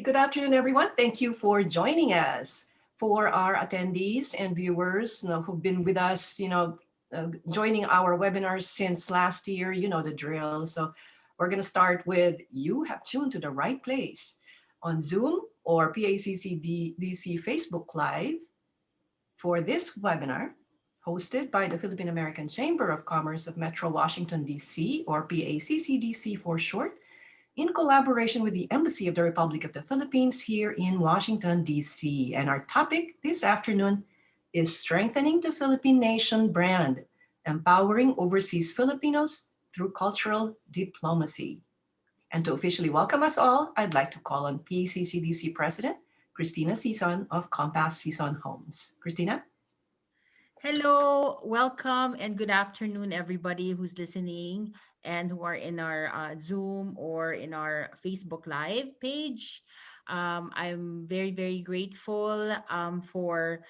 Good afternoon, everyone. Thank you for joining us. For our attendees and viewers who've been with us, joining our webinars since last year, you know the drill. So we're going to start with you have tuned to the right place on Zoom or PACC-DC Facebook Live for this webinar hosted by the Philippine American Chamber of Commerce of Metro Washington, D.C., or PACC-DC for short, in collaboration with the Embassy of the Republic of the Philippines here in Washington, D.C. And our topic this afternoon is strengthening the Philippine nation brand, empowering overseas Filipinos through cultural diplomacy. And to officially welcome us all, I'd like to call on PCCDC President, Christina Sison of Compass Sison Homes. Christina? Hello, welcome, and good afternoon, everybody who's listening and who are in our Zoom or in our Facebook Live page. I'm very, very grateful for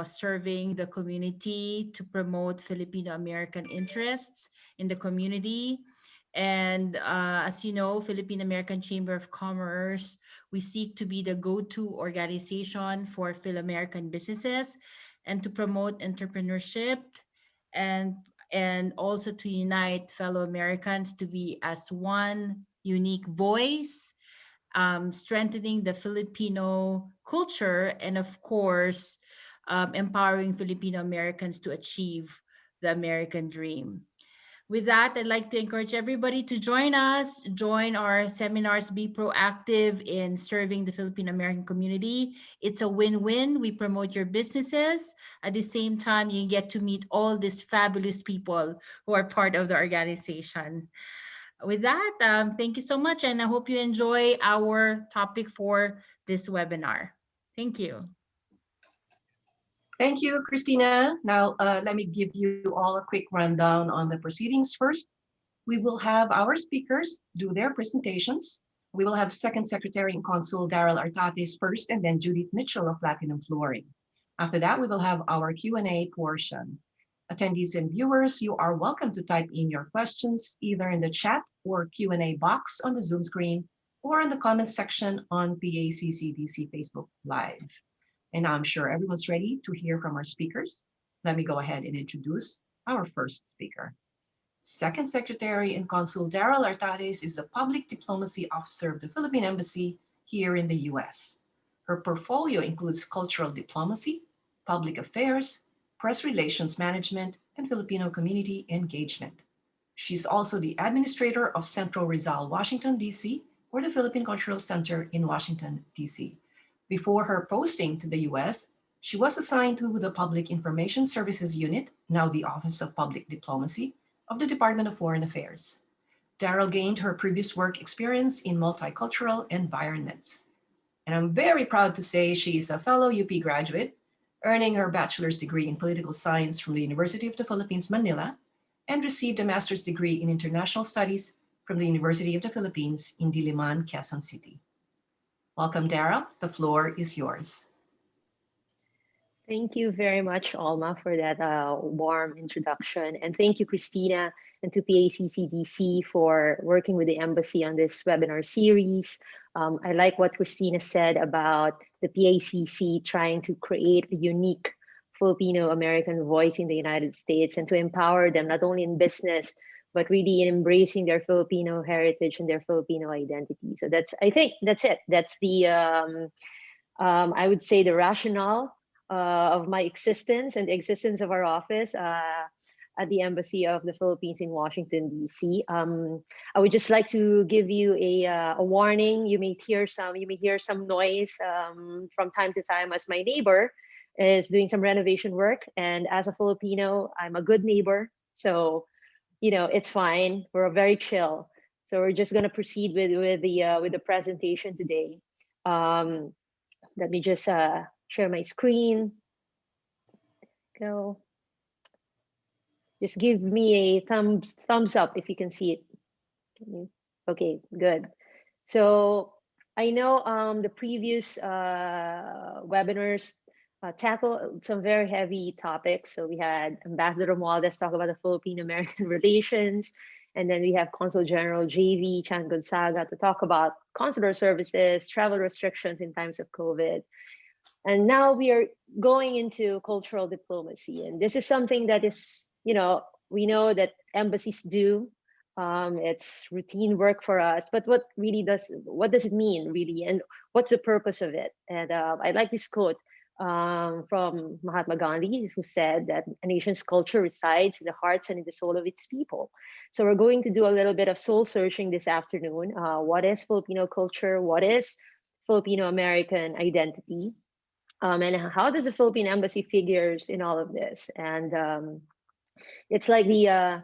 serving the community to promote Filipino American interests in the community. And as you know, Philippine American Chamber of Commerce, we seek to be the go-to organization for Phil American businesses and to promote entrepreneurship and and also to unite fellow Americans to be as one unique voice, strengthening the Filipino culture, and of course, empowering Filipino Americans to achieve the American dream. With that, I'd like to encourage everybody to join us, join our seminars, be proactive in serving the Philippine American community. It's a win-win. We promote your businesses. At the same time, you get to meet all these fabulous people who are part of the organization. With that, thank you so much, and I hope you enjoy our topic for this webinar. Thank you. Thank you, Christina. Now, let me give you all a quick rundown on the proceedings first. We will have our speakers do their presentations. We will have Second Secretary and Consul Darell Artates first, and then Judith Mitchell of Platinum Flooring. After that, we will have our Q&A portion. Attendees and viewers, you are welcome to type in your questions either in the chat or Q&A box on the Zoom screen or in the comments section on PACCDC Facebook Live. And I'm sure everyone's ready to hear from our speakers. Let me go ahead and introduce our first speaker. Second Secretary and Consul Darell Artates is the Public Diplomacy Officer of the Philippine Embassy here in the US. Her portfolio includes cultural diplomacy, public affairs, press relations management, and Filipino community engagement. She's also the administrator of Sentro Rizal, Washington, D.C., or the Philippine Cultural Center in Washington, D.C. Before her posting to the US, she was assigned to the Public Information Services Unit, now the Office of Public Diplomacy, of the Department of Foreign Affairs. Darell gained her previous work experience in multicultural environments. And I'm very proud to say she is a fellow UP graduate, earning her bachelor's degree in political science from the University of the Philippines, Manila, and received a master's degree in international studies from the University of the Philippines in Diliman, Quezon City. Welcome, Darell. The floor is yours. Thank you very much, Alma, for that warm introduction. And thank you, Christina, and to PACCDC for working with the Embassy on this webinar series. I like what Christina said about the PACC trying to create a unique Filipino-American voice in the United States and to empower them not only in business, but really in embracing their Filipino heritage and their Filipino identity. So I think that's it. That's the, I would say the rationale of my existence and the existence of our office at the Embassy of the Philippines in Washington, D.C. I would just like to give you a warning. You may hear some noise from time to time as my neighbor is doing some renovation work. And as a Filipino, I'm a good neighbor. So, it's fine. We're very chill. So we're just going to proceed with the presentation today. Let me just share my screen. Go. Just give me a thumbs up if you can see it. Okay, good. So I know the previous webinars tackle some very heavy topics. So we had Ambassador Romualdez talk about the Philippine-American relations, and then we have Consul General JV Chan Gonzaga to talk about consular services, travel restrictions in times of COVID. And now we are going into cultural diplomacy. And this is something that is, we know that embassies do. It's routine work for us, but what does it mean really? And what's the purpose of it? And I like this quote from Mahatma Gandhi, who said that a nation's culture resides in the hearts and in the soul of its people. So we're going to do a little bit of soul searching this afternoon. What is Filipino culture? What is Filipino American identity? And how does the Philippine Embassy figures in all of this? And it's like the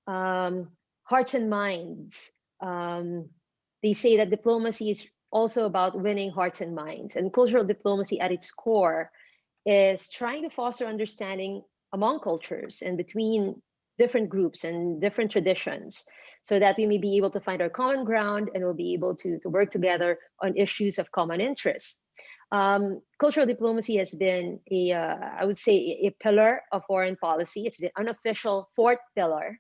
hearts and minds. They say that diplomacy is also about winning hearts and minds. And cultural diplomacy at its core is trying to foster understanding among cultures and between different groups and different traditions, so that we may be able to find our common ground and we'll be able to work together on issues of common interest. Cultural diplomacy has been I would say, a pillar of foreign policy. It's the unofficial fourth pillar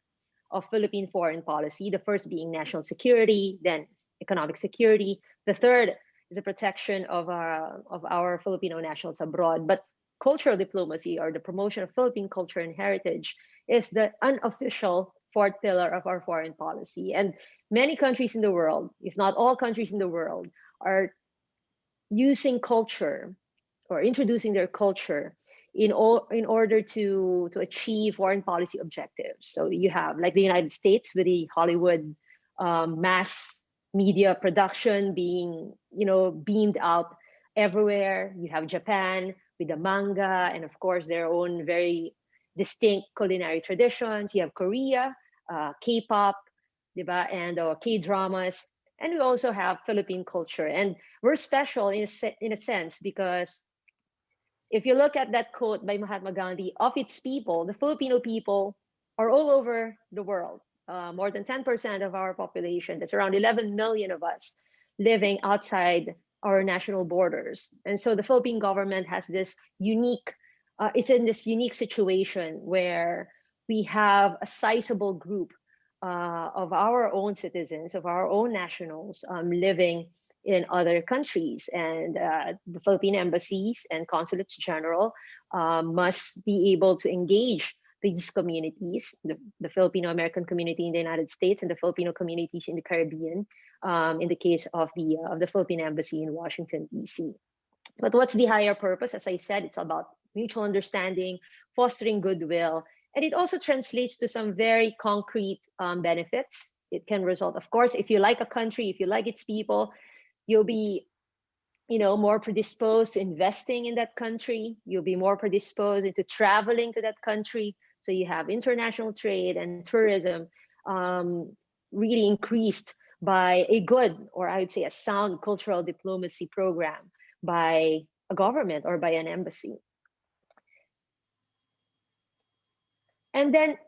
of Philippine foreign policy, the first being national security, then economic security. The third is the protection of our Filipino nationals abroad. But cultural diplomacy, or the promotion of Philippine culture and heritage, is the unofficial fourth pillar of our foreign policy. And many countries in the world, if not all countries in the world, are using culture or introducing their culture in order to achieve foreign policy objectives. So you have, like, the United States with the Hollywood mass media production being beamed out everywhere. You have Japan with the manga, and of course their own very distinct culinary traditions. You have Korea, K-pop, diba? And K-dramas. And we also have Philippine culture. And we're special in a sense, because if you look at that quote by Mahatma Gandhi, of its people, the Filipino people are all over the world. More than 10% of our population, that's around 11 million of us, living outside our national borders. And so the Philippine government has this unique, is in this unique situation where we have a sizable group of our own citizens, of our own nationals, living in other countries. And the Philippine embassies and consulates general must be able to engage these communities, the Filipino American community in the United States and the Filipino communities in the Caribbean, in the case of the Philippine Embassy in Washington, D.C. But what's the higher purpose? As I said, it's about mutual understanding, fostering goodwill, and it also translates to some very concrete benefits. It can result, of course, if you like a country, if you like its people, you'll be more predisposed to investing in that country. You'll be more predisposed into traveling to that country. So you have international trade and tourism really increased by a good, or I would say a sound, cultural diplomacy program by a government or by an embassy. And then,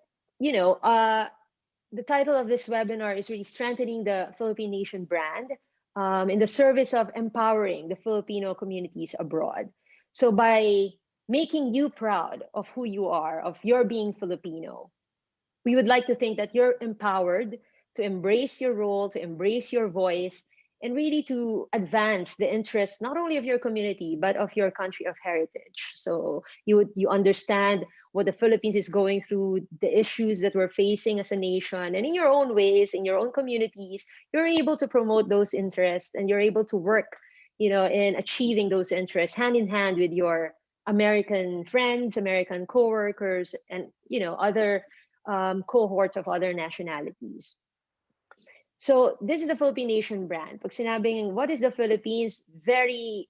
the title of this webinar is really strengthening the Philippine nation brand in the service of empowering the Filipino communities abroad. So by making you proud of who you are, of your being Filipino, we would like to think that you're empowered to embrace your role, to embrace your voice, and really to advance the interests not only of your community but of your country of heritage. So you understand what the Philippines is going through, the issues that we're facing as a nation, and in your own ways, in your own communities, you're able to promote those interests, and you're able to work, in achieving those interests hand in hand with your American friends, American coworkers, and other cohorts of other nationalities. So this is the Philippine Nation brand. Pag sinabing what is the Philippines, very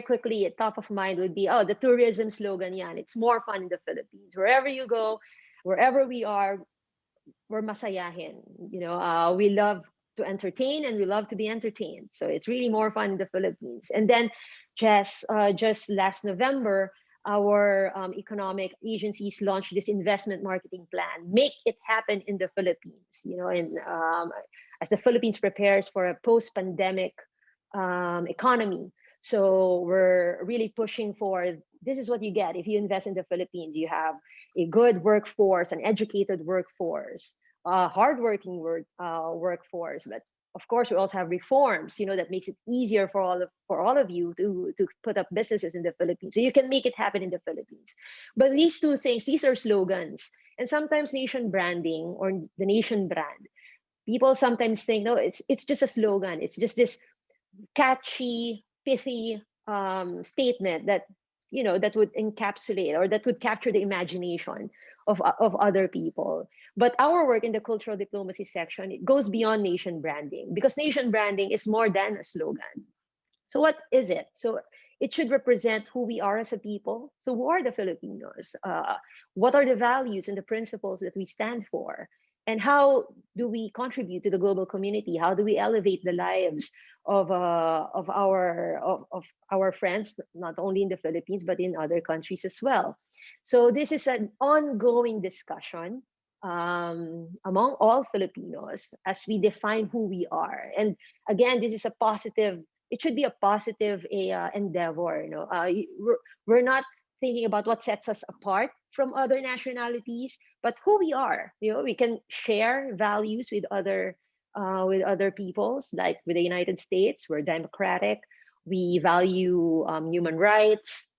quickly at top of mind would be, the tourism slogan yan. It's more fun in the Philippines. Wherever you go, wherever we are, we're masayahin. We love to entertain and we love to be entertained. So it's really more fun in the Philippines. And then just last November, our economic agencies launched this investment marketing plan, Make It Happen in the Philippines, as the Philippines prepares for a post-pandemic economy. So we're really pushing for, this is what you get if you invest in the Philippines. You have a good workforce, an educated workforce, a hardworking workforce, but Of course, we also have reforms, that makes it easier for all of you to put up businesses in the Philippines. So you can make it happen in the Philippines. But these two things, these are slogans. And sometimes nation branding or the nation brand, people sometimes think, no, it's just a slogan. It's just this catchy, pithy statement that would encapsulate or that would capture the imagination of other people. But our work in the cultural diplomacy section, it goes beyond nation branding, because nation branding is more than a slogan. So what is it? So it should represent who we are as a people. So who are the Filipinos? What are the values and the principles that we stand for? And how do we contribute to the global community? How do we elevate the lives of our friends, not only in the Philippines but in other countries as well? So this is an ongoing discussion among all Filipinos as we define who we are. And again, this is a positive. It should be a positive endeavor. We're not thinking about what sets us apart from other nationalities, but who we are. We can share values with other peoples, like with the United States. We're democratic. We value human rights.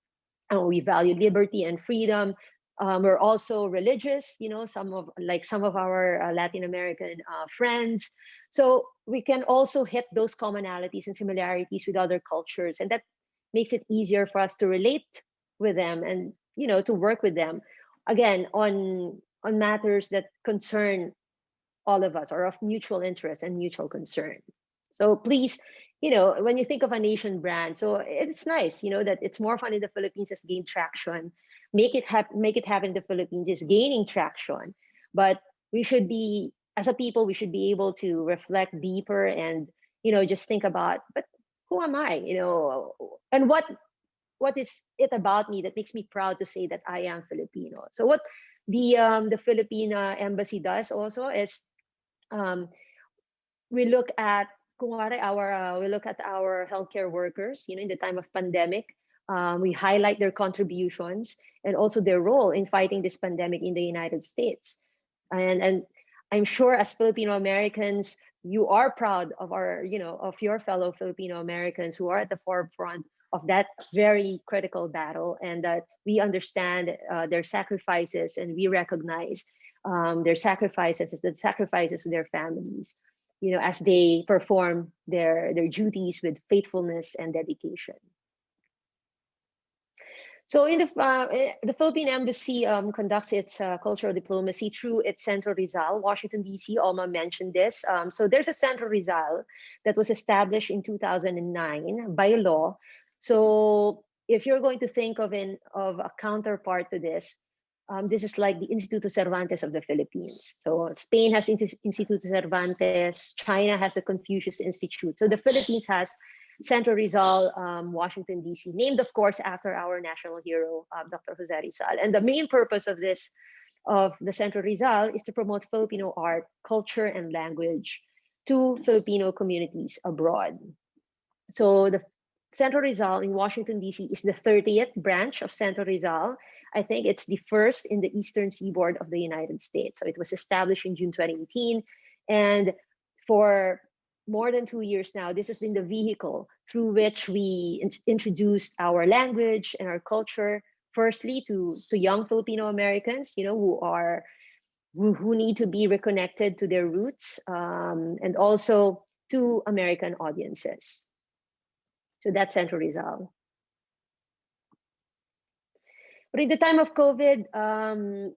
We value liberty and freedom. We're also religious. Some of our Latin American friends. So we can also hit those commonalities and similarities with other cultures, and that makes it easier for us to relate with them and to work with them again on matters that concern all of us, or of mutual interest and mutual concern. So please, when you think of a nation brand, so it's nice, that it's more fun in the Philippines has gained traction. Make it happen in the Philippines is gaining traction. But we should be, as a people, we should be able to reflect deeper and, just think about, but who am I? And what is it about me that makes me proud to say that I am Filipino? So what the Philippine Embassy does also is we look at we look at our healthcare workers, in the time of pandemic. We highlight their contributions and also their role in fighting this pandemic in the United States. And I'm sure as Filipino Americans, you are proud of of your fellow Filipino Americans who are at the forefront of that very critical battle, and that we understand their sacrifices, and we recognize their sacrifices as the sacrifices to their families, as they perform their duties with faithfulness and dedication. So in the Philippine Embassy conducts its cultural diplomacy through its Centro Rizal, Washington, D.C. Alma mentioned this. So there's a Centro Rizal that was established in 2009 by law. So if you're going to think of a counterpart to this, this is like the Instituto Cervantes of the Philippines. So Spain has Instituto Cervantes, China has the Confucius Institute. So the Philippines has Centro Rizal, Washington, D.C., named, of course, after our national hero, Dr. Jose Rizal. And the main purpose of the Centro Rizal is to promote Filipino art, culture, and language to Filipino communities abroad. So the Centro Rizal in Washington, D.C. is the 30th branch of Centro Rizal. I think it's the first in the eastern seaboard of the United States. So it was established in June 2018. And for more than 2 years now, this has been the vehicle through which we introduced our language and our culture, firstly to young Filipino Americans, who need to be reconnected to their roots, and also to American audiences. So that's Centro Rizal. But in the time of COVID,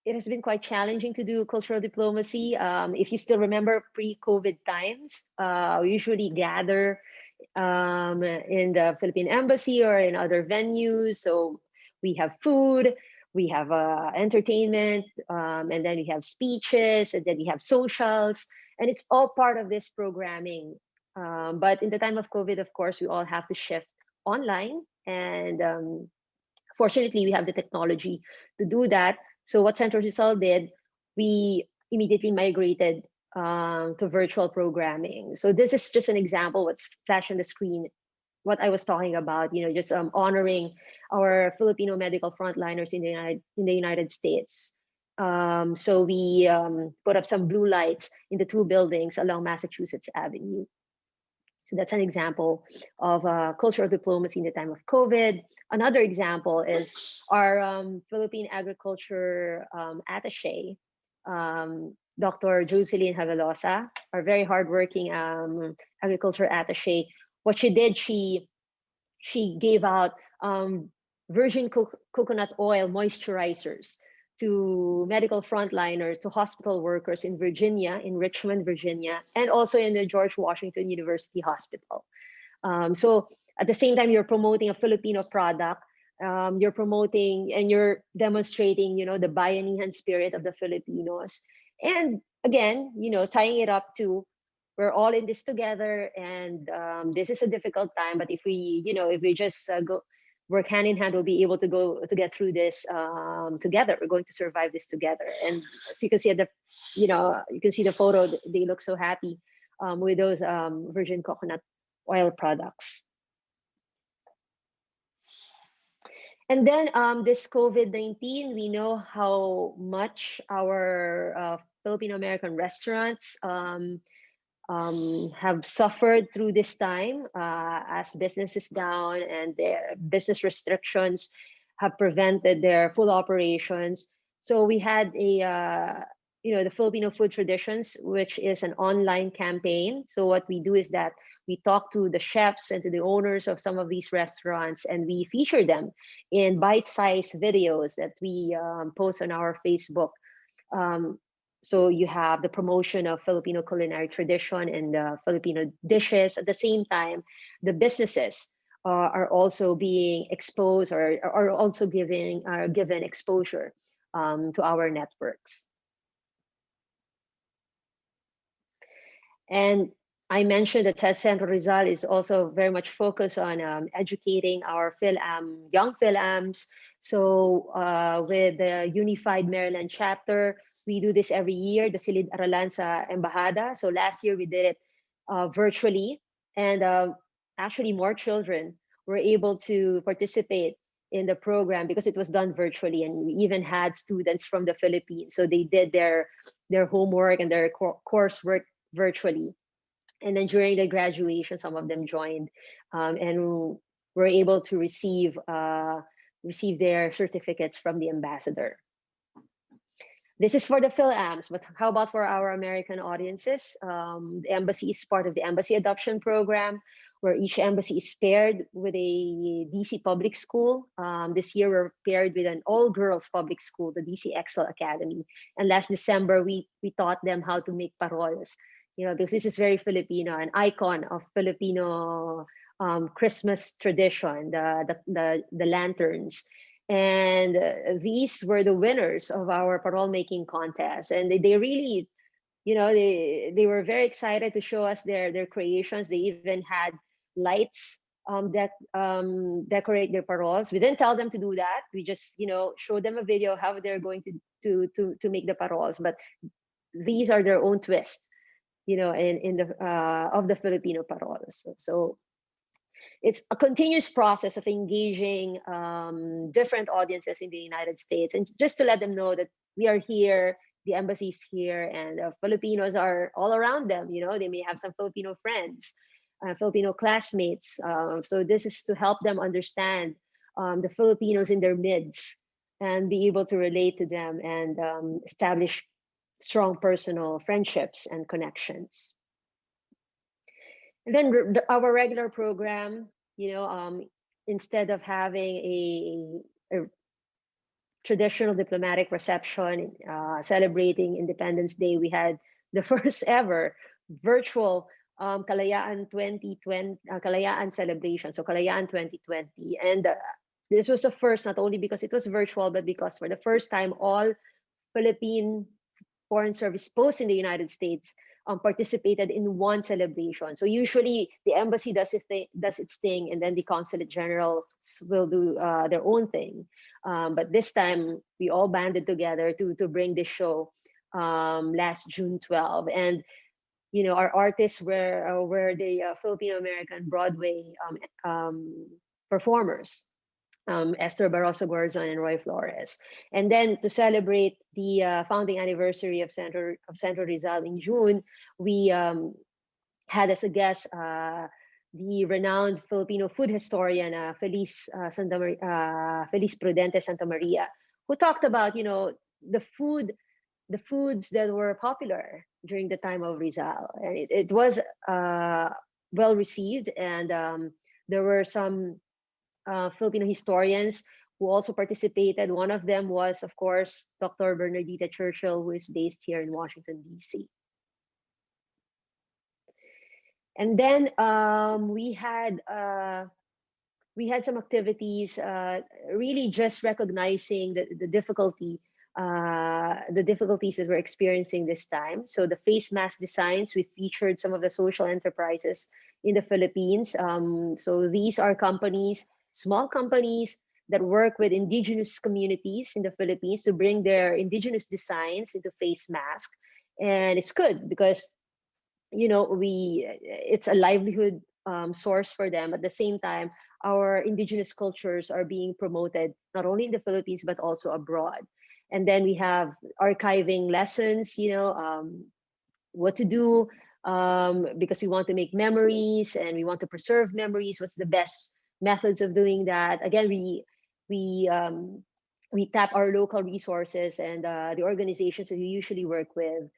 it has been quite challenging to do cultural diplomacy. If you still remember pre-COVID times, we usually gather in the Philippine Embassy or in other venues. So we have food, we have entertainment, and then we have speeches, and then we have socials, and it's all part of this programming. But in the time of COVID, of course, we all have to shift online, and fortunately, we have the technology to do that. So what Centro Rizal did, we immediately migrated to virtual programming. So this is just an example what's flashed on the screen, what I was talking about, just honoring our Filipino medical frontliners in the United States. So we put up some blue lights in the two buildings along Massachusetts Avenue. So that's an example of cultural diplomacy in the time of COVID. Another example is our Philippine agriculture attaché, Dr. Jocelyn Havalosa, our very hardworking agriculture attaché. What she did, she gave out virgin coconut oil moisturizers to medical frontliners, to hospital workers in Virginia, in Richmond, Virginia, and also in the George Washington University Hospital. So at the same time, you're promoting a Filipino product, you're promoting and you're demonstrating, the bayanihan spirit of the Filipinos. And again, tying it up to, we're all in this together, and this is a difficult time, but if we just go work hand in hand, we'll be able to get through this together. We're going to survive this together. And as you can see you can see the photo, they look so happy with those virgin coconut oil products. And then this COVID-19, we know how much our Filipino American restaurants have suffered through this time as business is down and their business restrictions have prevented their full operations. So we had the Filipino Food Traditions, which is an online campaign. So what we do is that we talk to the chefs and to the owners of some of these restaurants, and we feature them in bite-sized videos that we post on our Facebook. So you have the promotion of Filipino culinary tradition and Filipino dishes. At the same time, the businesses are also being exposed or are also given exposure to our networks. And I mentioned that Sentro Rizal is also very much focused on educating our young Philams. So with the Unified Maryland chapter, we do this every year, the Silid Aralan sa Embahada. So last year we did it virtually, and actually more children were able to participate in the program because it was done virtually, and we even had students from the Philippines. So they did their homework and their coursework virtually. And then during the graduation, some of them joined and were able to receive their certificates from the ambassador. This is for the PhilAms, but how about for our American audiences? The embassy is part of the Embassy Adoption Program, where each embassy is paired with a DC public school. This year, we're paired with an all-girls public school, the DC Excel Academy. And last December, we taught them how to make paroles, because this is very Filipino, an icon of Filipino Christmas tradition, the lanterns. And these were the winners of our parole making contest, and they really, they were very excited to show us their creations. They even had lights that decorate their paroles. We didn't tell them to do that. We just showed them a video how they're going to make the paroles. But these are their own twists, in the of the Filipino paroles. So it's a continuous process of engaging different audiences in the United States, and just to let them know that we are here, the embassy is here, and Filipinos are all around them. They may have some Filipino friends, Filipino classmates. So this is to help them understand the Filipinos in their midst and be able to relate to them and establish strong personal friendships and connections. And then our regular program, instead of having a traditional diplomatic reception celebrating Independence Day, we had the first ever virtual Kalayaan 2020 Kalayaan celebration, so Kalayaan 2020. And this was the first, not only because it was virtual, but because for the first time, all Philippine Foreign Service posts in the United States participated in one celebration. So usually the embassy does its thing, and then the consulate generals will do their own thing. But this time we all banded together to bring this show last June 12. And our artists were the Filipino American Broadway performers. Esther Barroso Gorzon and Roy Flores. And then to celebrate the founding anniversary of Sentro Rizal in June, we had as a guest the renowned Filipino food historian Feliz Prudente Santa Maria, who talked about the foods that were popular during the time of Rizal, and it was well received. And there were some Filipino historians who also participated. One of them was, of course, Dr. Bernardita Churchill, who is based here in Washington, D.C. And then we had some activities, really just recognizing the difficulties that we're experiencing this time. So the face mask designs, we featured some of the social enterprises in the Philippines. So these are companies, small companies that work with indigenous communities in the Philippines to bring their indigenous designs into face mask. And it's good because it's a livelihood source for them. At the same time, our indigenous cultures are being promoted not only in the Philippines but also abroad. And then we have archiving lessons, what to do, because we want to make memories and we want to preserve memories. What's the best methods of doing that? Again, we tap our local resources and the organizations that we usually work with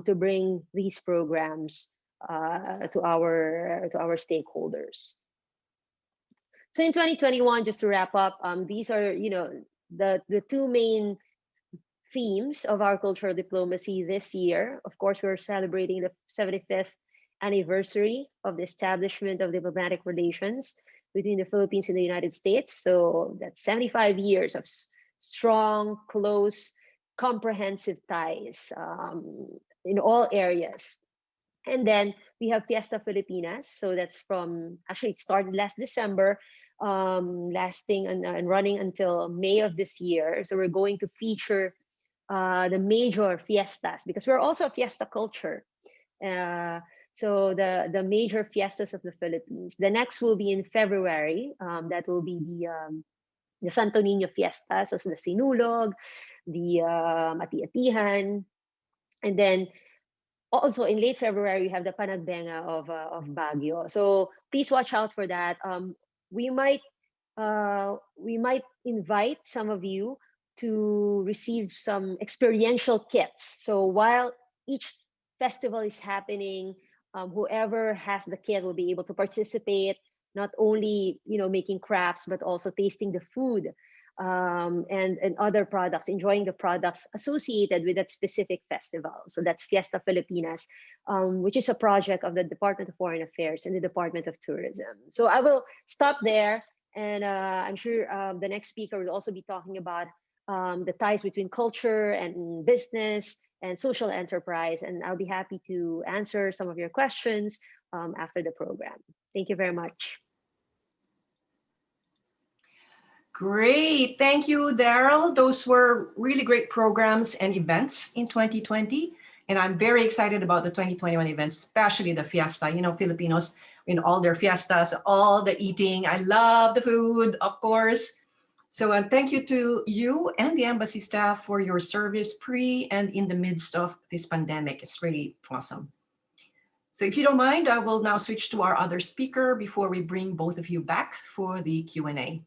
to bring these programs to our stakeholders. So in 2021, just to wrap up, these are the two main themes of our cultural diplomacy this year. Of course, we're celebrating the 75th anniversary of the establishment of diplomatic relations between the Philippines and the United States. So that's 75 years of strong, close, comprehensive ties in all areas. And then we have Fiesta Filipinas. So that's actually it started last December, lasting and running until May of this year. So we're going to feature the major fiestas because we're also a fiesta culture. So the major fiestas of the Philippines. The next will be in February. That will be the Santo Niño Fiesta, so the Sinulog, the Ati-Atihan, and then also in late February we have the Panagbenga of Baguio. So please watch out for that. We might invite some of you to receive some experiential kits. So while each festival is happening, whoever has the kit will be able to participate, not only making crafts but also tasting the food and other products, enjoying the products associated with that specific festival. So that's Fiesta Filipinas, which is a project of the Department of Foreign Affairs and the Department of Tourism. So I will stop there, and I'm sure the next speaker will also be talking about the ties between culture and business and social enterprise, and I'll be happy to answer some of your questions after the program. Thank you very much. Great. Thank you, Darell. Those were really great programs and events in 2020. And I'm very excited about the 2021 events, especially the fiesta. Filipinos in all their fiestas, all the eating. I love the food, of course. So thank you to you and the embassy staff for your service pre and in the midst of this pandemic. It's really awesome. So if you don't mind, I will now switch to our other speaker before we bring both of you back for the Q&A.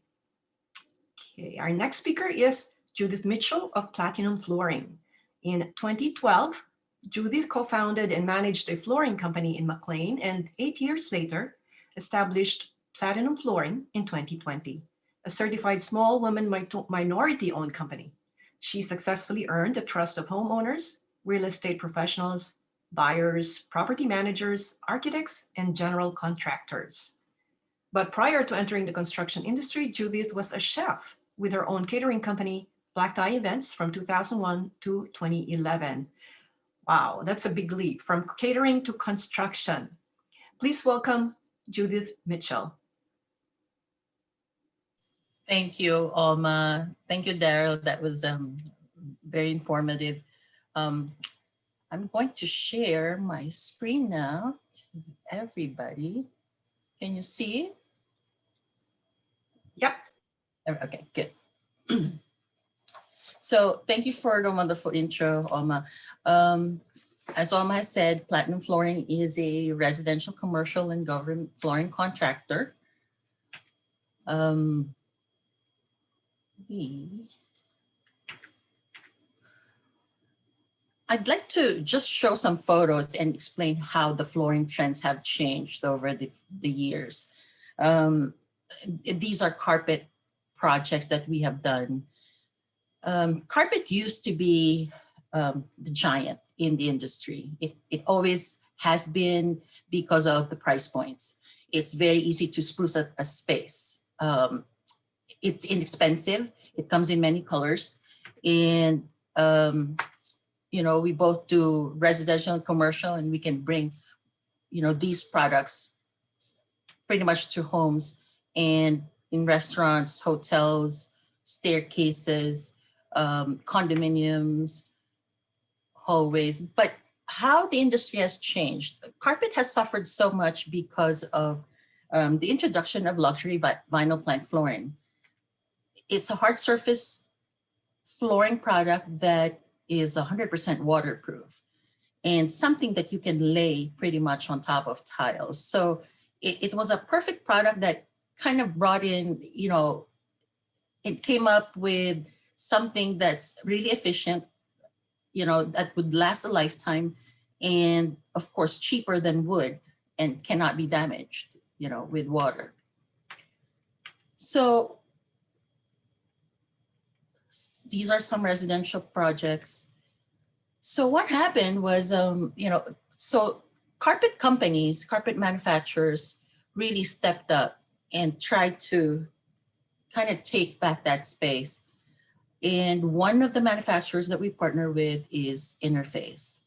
Okay, our next speaker is Judith Mitchell of Platinum Flooring. In 2012, Judith co-founded and managed a flooring company in McLean, and 8 years later, established Platinum Flooring in 2020, a certified small women minority-owned company. She successfully earned the trust of homeowners, real estate professionals, buyers, property managers, architects, and general contractors. But prior to entering the construction industry, Judith was a chef with her own catering company, Black Tie Events, from 2001 to 2011. Wow, that's a big leap from catering to construction. Please welcome Judith Mitchell. Thank you, Alma. Thank you, Darell. That was very informative. I'm going to share my screen now to everybody. Can you see? Yep. Okay, good. So thank you for the wonderful intro, Alma. As Alma has said, Platinum Flooring is a residential, commercial, and government flooring contractor. I'd like to just show some photos and explain how the flooring trends have changed over the years. These are carpet projects that we have done. Carpet used to be the giant in the industry. It always has been because of the price points. It's very easy to spruce up a space. It's inexpensive. It comes in many colors. And you know, we both do residential and commercial, and we can bring, you know, these products pretty much to homes and in restaurants, hotels, staircases, condominiums, hallways. But how the industry has changed, carpet has suffered so much because of the introduction of luxury vinyl plank flooring. It's a hard surface flooring product that is 100% waterproof and something that you can lay pretty much on top of tiles. So it was a perfect product that kind of brought in, you know, it came up with something that's really efficient, you know, that would last a lifetime, and of course cheaper than wood and cannot be damaged, you know, with water. So these are some residential projects. So what happened was, you know, so carpet companies, carpet manufacturers really stepped up and tried to kind of take back that space. And one of the manufacturers that we partner with is Interface.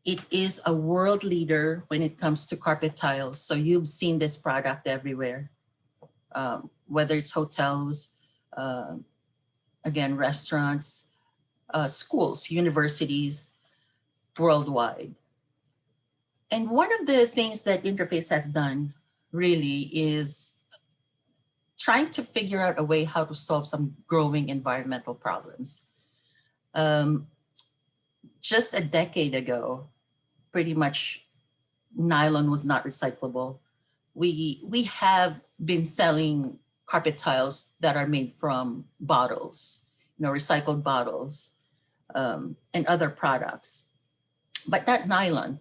It is a world leader when it comes to carpet tiles. So you've seen this product everywhere, whether it's hotels, again, restaurants, schools, universities, worldwide. And one of the things that Interface has done really is trying to figure out a way how to solve some growing environmental problems. Just a decade ago, pretty much nylon was not recyclable. We have been selling carpet tiles that are made from bottles, you know, recycled bottles, and other products, but not nylon.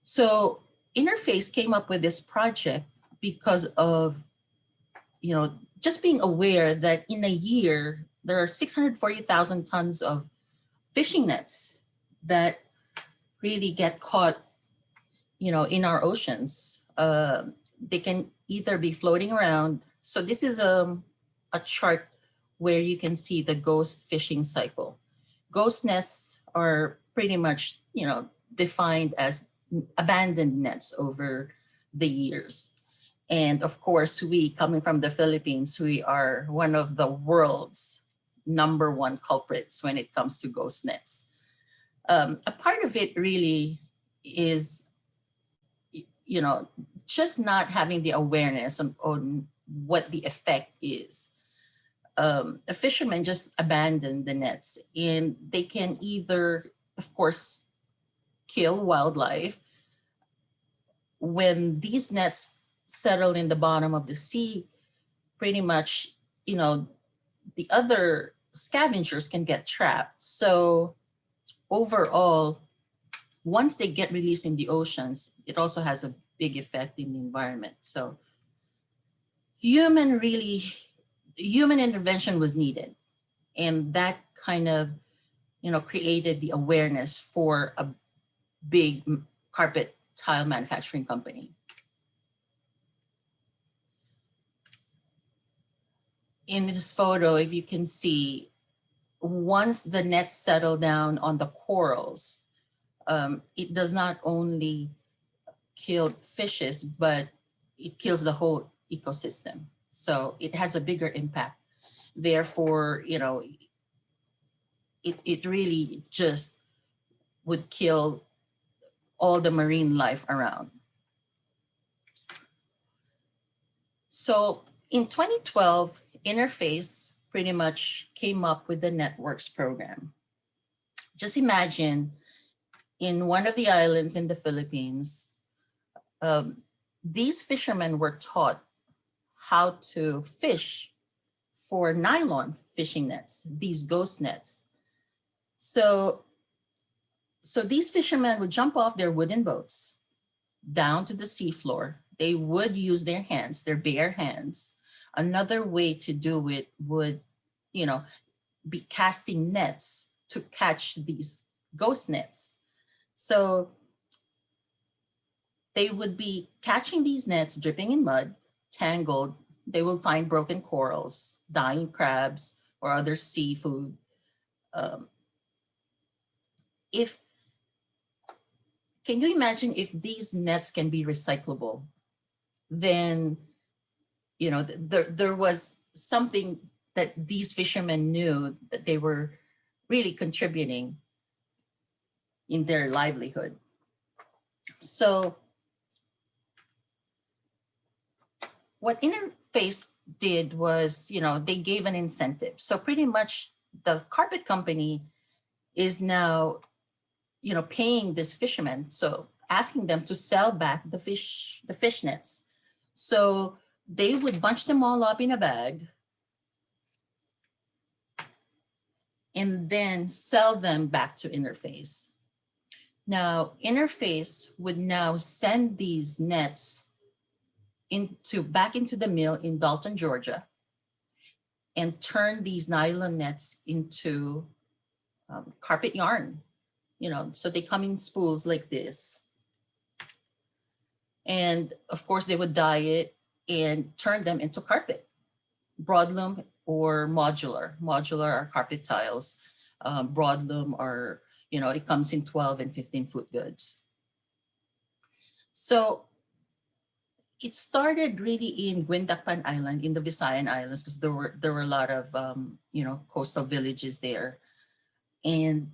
So Interface came up with this project because of, you know, just being aware that in a year, there are 640,000 tons of fishing nets that really get caught, you know, in our oceans. They can either be floating around. So this is a chart where you can see the ghost fishing cycle. Ghost nets are pretty much, you know, defined as abandoned nets over the years. And of course, we, coming from the Philippines, we are one of the world's #1 culprits when it comes to ghost nets. A part of it really is, you know, just not having the awareness on what the effect is. A fisherman just abandoned the nets, and they can either, of course, kill wildlife. When these nets settle in the bottom of the sea, pretty much, you know, the other scavengers can get trapped. So overall, once they get released in the oceans, it also has a big effect in the environment. So human intervention was needed. And that kind of, you know, created the awareness for a big carpet tile manufacturing company. In this photo, if you can see, once the nets settle down on the corals, it does not only kill fishes, but it kills the whole ecosystem. So it has a bigger impact. Therefore, you know, it really just would kill all the marine life around. So In 2012, Interface pretty much came up with the networks program. Just imagine in one of the islands in the Philippines, these fishermen were taught how to fish for nylon fishing nets, these ghost nets. So these fishermen would jump off their wooden boats down to the seafloor. They would use their hands, their bare hands. Another way to do it would, be casting nets to catch these ghost nets. So they would be catching these nets, dripping in mud, tangled. They will find broken corals, dying crabs, or other seafood. If Can you imagine if these nets can be recyclable? Then, there was something that these fishermen knew that they were really contributing in their livelihood. So what Interface did was, they gave an incentive. So pretty much the carpet company is now, paying this fishermen. So asking them to sell back the fish nets. So they would bunch them all up in a bag and then sell them back to Interface. Now, Interface would now send these nets back into the mill in Dalton, Georgia, and turn these nylon nets into carpet yarn. So they come in spools like this. And of course, they would dye it and turn them into carpet, broadloom or modular. Modular are carpet tiles. Broadloom are, it comes in 12 and 15-foot goods. So it started really in Guindacpan Island, in the Visayan Islands, because there were a lot of, coastal villages there. And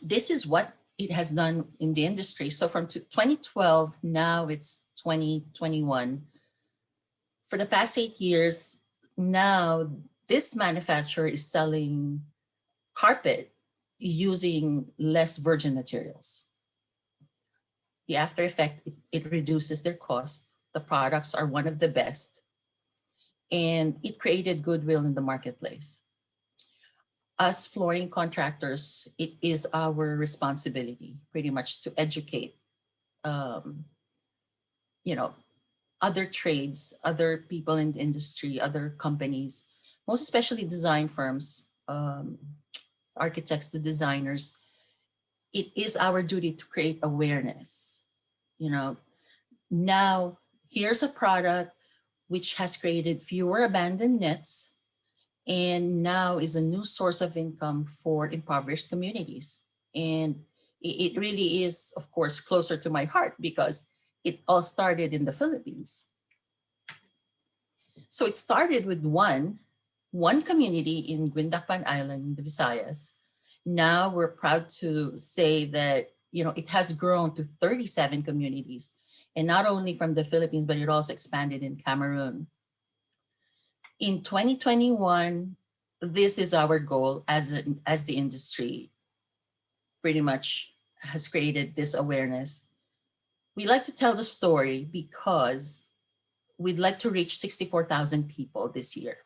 this is what it has done in the industry. So from 2012, now it's 2021. For the past 8 years, now this manufacturer is selling carpet using less virgin materials. The after effect, it reduces their cost. The products are one of the best. And it created goodwill in the marketplace. Us flooring contractors, it is our responsibility pretty much to educate, other trades, other people in the industry, other companies, most especially design firms, architects, the designers. It is our duty to create awareness. Now here's a product which has created fewer abandoned nets, and now is a new source of income for impoverished communities. And it really is, of course, closer to my heart because it all started in the Philippines. So it started with one community in Guindacpan Island, the Visayas. Now we're proud to say that, it has grown to 37 communities, and not only from the Philippines, but it also expanded in Cameroon. In 2021, this is our goal as the industry pretty much has created this awareness. We like to tell the story because we'd like to reach 64,000 people this year.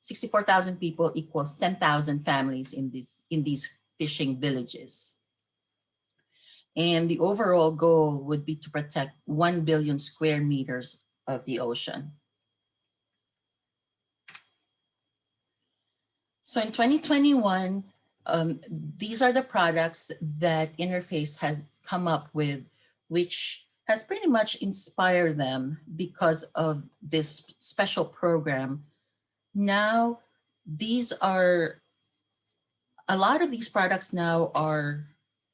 64,000 people equals 10,000 families in these fishing villages. And the overall goal would be to protect 1 billion square meters of the ocean. So in 2021, these are the products that Interface has come up with, which has pretty much inspired them because of this special program. Now, a lot of these products now are,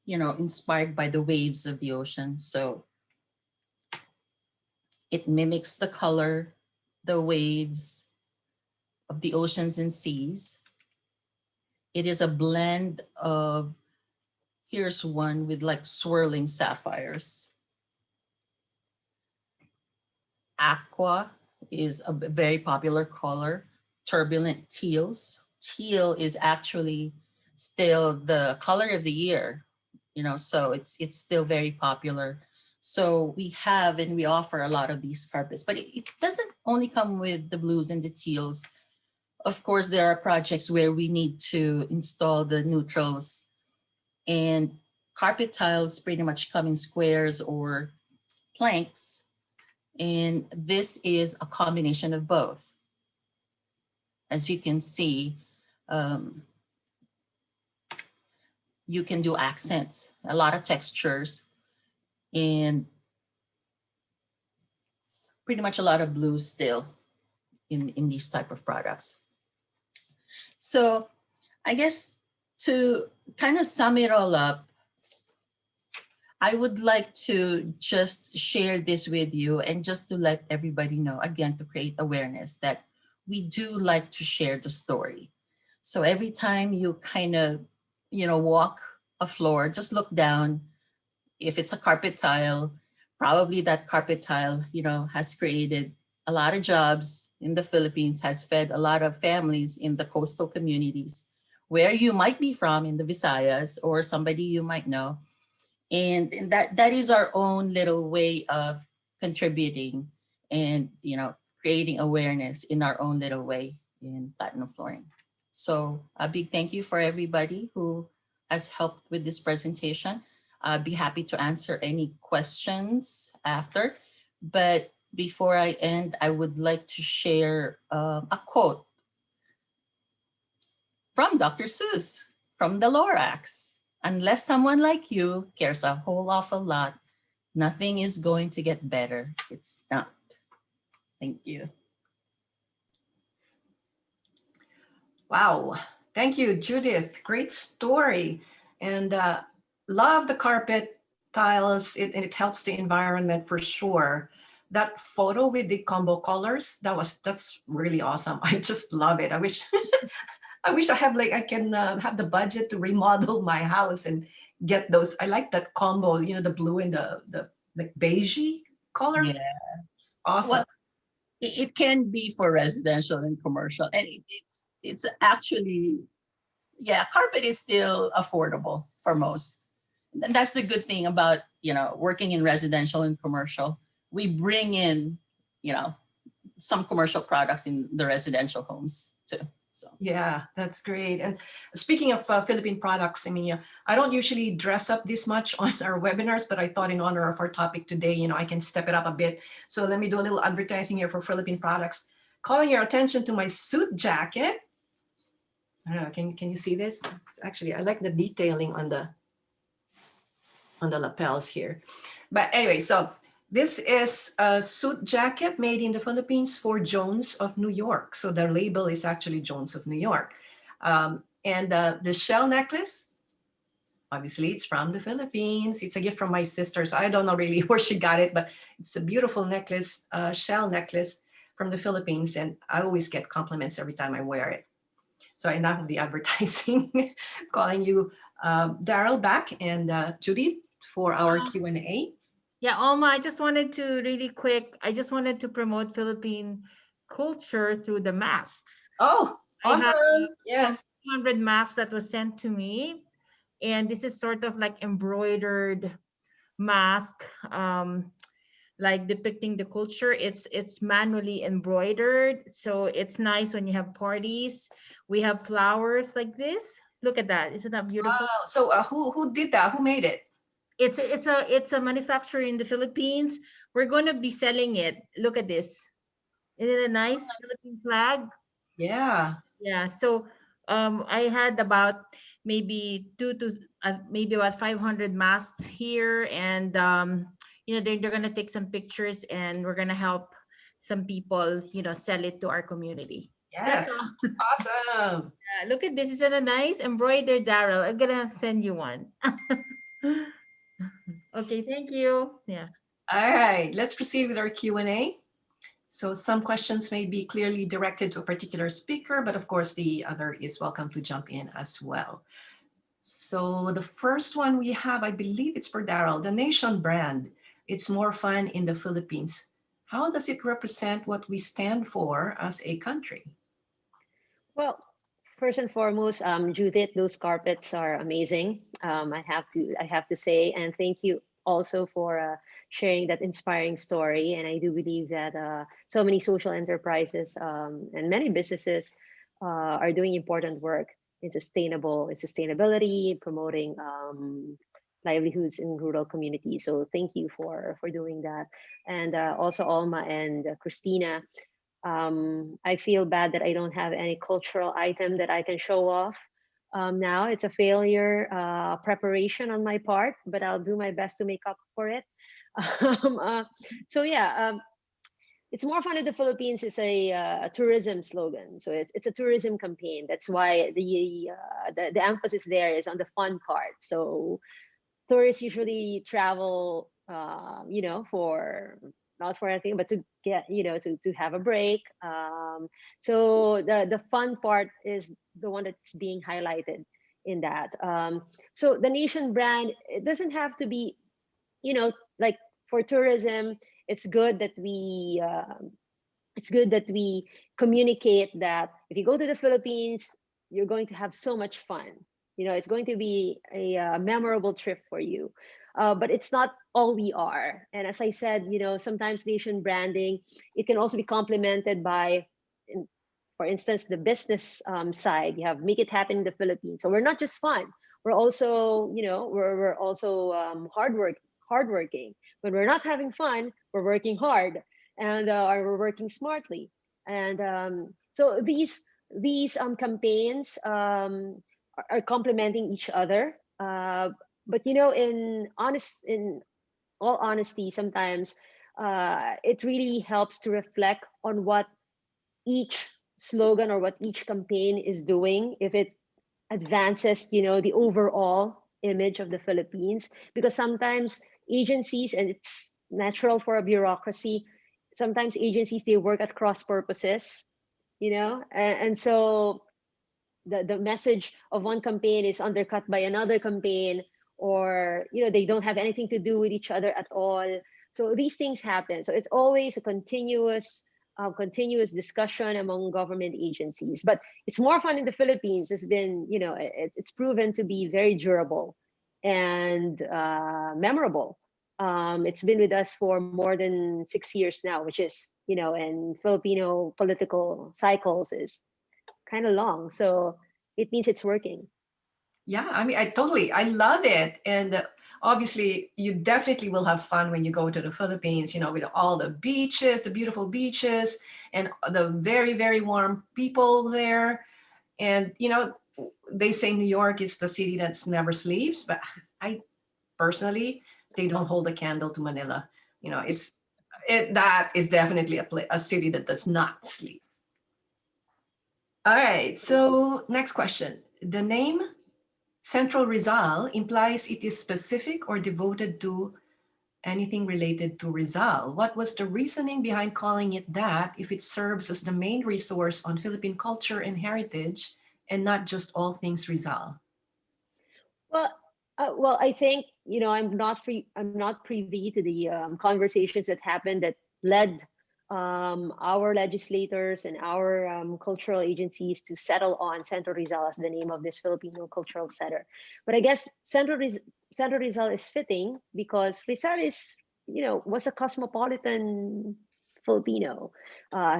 inspired by the waves of the ocean. So it mimics the color, the waves of the oceans and seas. It is a blend of, here's one with like swirling sapphires. aqua is a very popular color. Turbulent teals. Teal is actually still the color of the year, so it's still very popular. So we have and we offer a lot of these carpets, but it doesn't only come with the blues and the teals. Of course, there are projects where we need to install the neutrals, and carpet tiles pretty much come in squares or planks. And this is a combination of both. As you can see, um, you can do accents, a lot of textures, and pretty much a lot of blues still in these type of products. So I guess to kind of sum it all up, I would like to just share this with you and just to let everybody know, again, to create awareness that we do like to share the story. So every time you kind of, walk a floor, just look down. If it's a carpet tile, probably that carpet tile, has created a lot of jobs in the Philippines, has fed a lot of families in the coastal communities where you might be from in the Visayas or somebody you might know. And that is our own little way of contributing and, creating awareness in our own little way in platinum flooring. So a big thank you for everybody who has helped with this presentation. I'd be happy to answer any questions after. But before I end, I would like to share a quote from Dr. Seuss, from the Lorax. Unless someone like you cares a whole awful lot, nothing is going to get better. It's not. Thank you. Wow. Thank you, Judith. Great story. And love the carpet tiles. And it helps the environment for sure. That photo with the combo colors, that's really awesome. I just love it. I wish I have I can have the budget to remodel my house and get those. I like that combo, the blue and the beigey color. Yeah. Awesome. Well, it can be for residential and commercial, and it's actually, carpet is still affordable for most. And that's the good thing about working in residential and commercial. We bring in some commercial products in the residential homes too. So yeah, that's great. And speaking of Philippine products, I mean, I don't usually dress up this much on our webinars, but I thought in honor of our topic today, I can step it up a bit. So let me do a little advertising here for Philippine products. Calling your attention to my suit jacket. I don't know, can you see this? It's actually, I like the detailing on the lapels here. But anyway, so this is a suit jacket made in the Philippines for Jones of New York. So their label is actually Jones of New York. And the shell necklace, obviously it's from the Philippines. It's a gift from my sister. So I don't know really where she got it, but it's a beautiful necklace, shell necklace from the Philippines. And I always get compliments every time I wear it. So enough of the advertising. Calling you Darell back and Judith for our Q&A. Yeah, Alma, I just wanted to promote Philippine culture through the masks. Oh, awesome. I have Yes. 100 masks that was sent to me. And this is sort of like embroidered mask, like depicting the culture. It's manually embroidered. So it's nice when you have parties. We have flowers like this. Look at that. Isn't that beautiful? Wow. So who did that? Who made it? It's a manufacturer in the Philippines. We're going to be selling it. Look at this. Isn't it a nice Philippine flag? Yeah. Yeah. So I had about maybe about 500 masks here, and they're gonna take some pictures, and we're gonna help some people sell it to our community. Yes. That's all. Awesome. Yeah, look at this. Isn't it nice? Embroidered, Darell. I'm gonna send you one. Okay, thank you. Yeah. All right. Let's proceed with our Q&A. So some questions may be clearly directed to a particular speaker, but of course the other is welcome to jump in as well. So the first one we have, I believe it's for Darell. The Nation brand, it's more fun in the Philippines. how does it represent what we stand for as a country? Well, first and foremost, Judith, those carpets are amazing. I have to say, and thank you also for sharing that inspiring story. And I do believe that so many social enterprises and many businesses are doing important work in sustainability, promoting livelihoods in rural communities. So thank you for doing that, and also Alma and Christina. I feel bad that I don't have any cultural item that I can show off. Now it's a failure preparation on my part, but I'll do my best to make up for it. Um, uh, so yeah, it's more fun in the Philippines. It's a tourism slogan, so it's a tourism campaign. That's why the emphasis there is on the fun part. So tourists usually travel, for not for anything, but to get, to have a break. So the fun part is the one that's being highlighted in that. So the nation brand, it doesn't have to be, like for tourism, it's good that we communicate that if you go to the Philippines, you're going to have so much fun. It's going to be a memorable trip for you. But it's not all we are. And as I said, sometimes nation branding, it can also be complemented by, for instance, the business side. You have make it happen in the Philippines. So we're not just fun. We're also, we're also hardworking. When we're not having fun, we're working hard, and or we're working smartly. And so these campaigns are complementing each other. But in all honesty, sometimes it really helps to reflect on what each slogan or what each campaign is doing, if it advances, the overall image of the Philippines. Because sometimes agencies, and it's natural for a bureaucracy, sometimes agencies, they work at cross purposes, and so the message of one campaign is undercut by another campaign, or they don't have anything to do with each other at all. So these things happen. So it's always a continuous discussion among government agencies. But it's more fun in the Philippines. It's been, it's proven to be very durable and memorable. It's been with us for more than 6 years now, which is, in Filipino political cycles, is kind of long. So it means it's working. Yeah, I mean, I love it. And obviously, you definitely will have fun when you go to the Philippines, with all the beaches, the beautiful beaches, and the very, very warm people there. And, they say New York is the city that's never sleeps, but I personally, they don't hold a candle to Manila. That is definitely a city that does not sleep. All right, so next question. The name Central Rizal implies it is specific or devoted to anything related to Rizal. What was the reasoning behind calling it that if it serves as the main resource on Philippine culture and heritage and not just all things Rizal? Well, I think I'm not privy to the conversations that happened that led our legislators and our cultural agencies to settle on Centro Rizal as the name of this Filipino cultural center. But I guess Centro Rizal is fitting because Rizal was a cosmopolitan Filipino.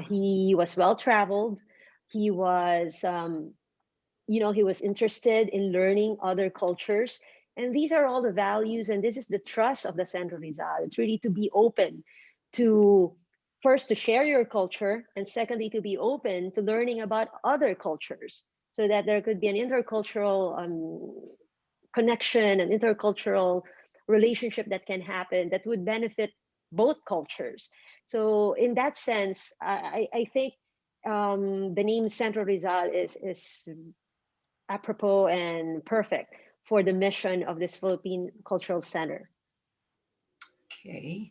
He was well traveled. He was he was interested in learning other cultures. And these are all the values, and this is the trust of the Centro Rizal. It's really to be open to, first, to share your culture, and secondly, to be open to learning about other cultures, so that there could be an intercultural connection, an intercultural relationship that can happen that would benefit both cultures. So in that sense, I think the name Centro Rizal is apropos and perfect for the mission of this Philippine Cultural Center. Okay.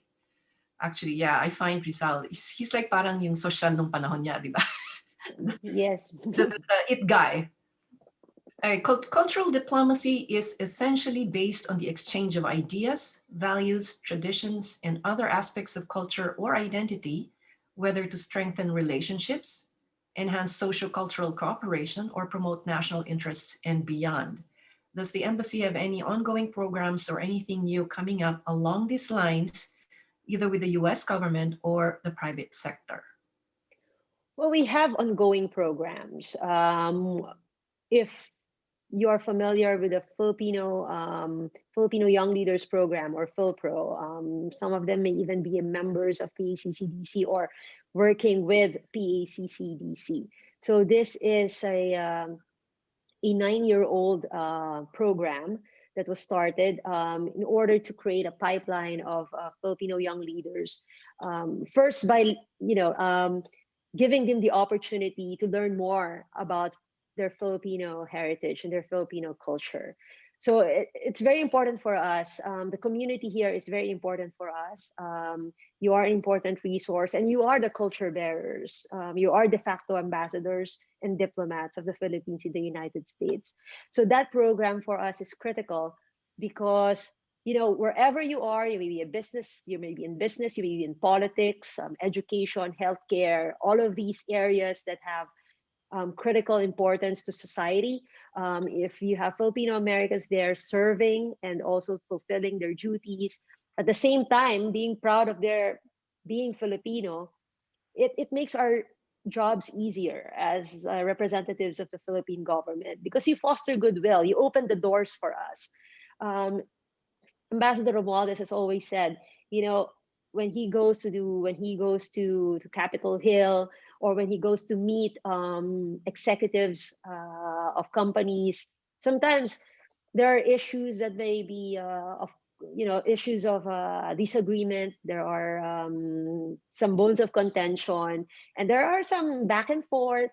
Actually, yeah, I find Rizal, he's like parang yung social nung panahon niya, di ba? Yes. The it guy. Cultural diplomacy is essentially based on the exchange of ideas, values, traditions, and other aspects of culture or identity, whether to strengthen relationships, enhance social-cultural cooperation, or promote national interests and beyond. Does the embassy have any ongoing programs or anything new coming up along these lines, either with the US government or the private sector? Well, we have ongoing programs. If you are familiar with the Filipino Young Leaders Program, or Philpro, some of them may even be members of PACCDC or working with PACCDC. So this is a 9-year-old program that was started in order to create a pipeline of Filipino young leaders. First, by giving them the opportunity to learn more about their Filipino heritage and their Filipino culture. So it's very important for us. The community here is very important for us. You are an important resource, and you are the culture bearers. You are de facto ambassadors and diplomats of the Philippines in the United States. So that program for us is critical because wherever you are, you may be a business, you may be in business, you may be in politics, education, healthcare, all of these areas that have critical importance to society. If you have Filipino Americans there serving and also fulfilling their duties, at the same time being proud of their being Filipino, it makes our jobs easier as representatives of the Philippine government, because you foster goodwill, you open the doors for us. Ambassador Romualdez has always said, when he goes to Capitol Hill, or when he goes to meet executives of companies, sometimes there are issues that may be of issues of disagreement. There are some bones of contention, and there are some back and forth,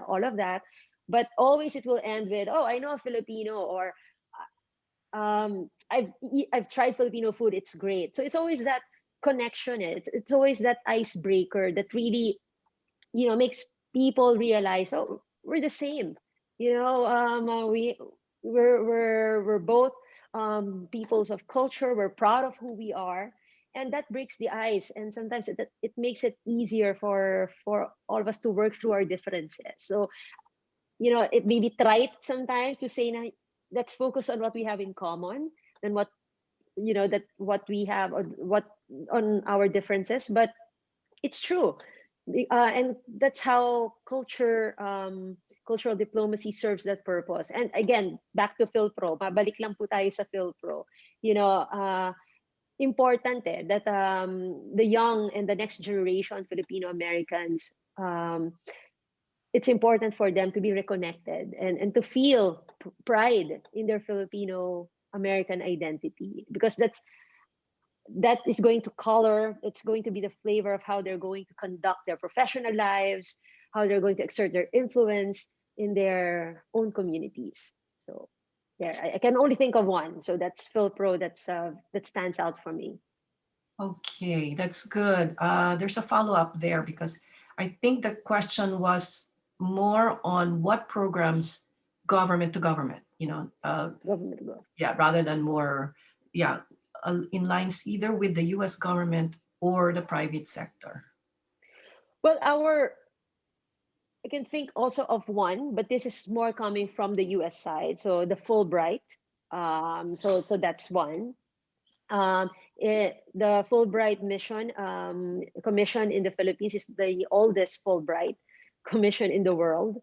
all of that. But always it will end with, "Oh, I know a Filipino," or I've tried Filipino food, it's great. So it's always that connection. It's always that icebreaker that really makes people realize, oh, we're the same. We're both peoples of culture. We're proud of who we are, and that breaks the ice. And sometimes it makes it easier for all of us to work through our differences. So it may be trite sometimes to say, let's focus on what we have in common than what we have, or what on our differences. But it's true. And that's how cultural diplomacy serves that purpose. And again, back to Philpro, mabalik lang po tayo sa Philpro. Important that the young and the next generation Filipino Americans, it's important for them to be reconnected and to feel pride in their Filipino American identity, because that is going to color, it's going to be the flavor of how they're going to conduct their professional lives, how they're going to exert their influence in their own communities. So I can only think of one. So that's Philpro, that stands out for me. Okay, that's good. There's a follow-up there, because I think the question was more on what programs government to government, Government growth. yeah, rather than more, yeah, in lines either with the US government or the private sector. Well, I can think also of one, but this is more coming from the US side. So the Fulbright. So that's one. The Fulbright mission commission in the Philippines is the oldest Fulbright commission in the world.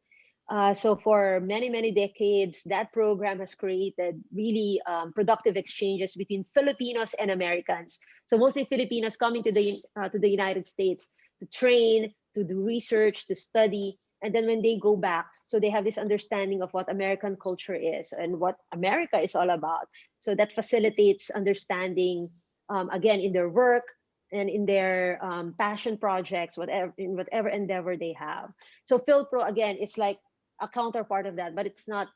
So for many, many decades, that program has created really productive exchanges between Filipinos and Americans. So mostly Filipinos coming to the United States to train, to do research, to study. And then when they go back, so they have this understanding of what American culture is and what America is all about. So that facilitates understanding, again, in their work and in their passion projects, in whatever endeavor they have. So Philpro, again, it's like a counterpart of that, but it's not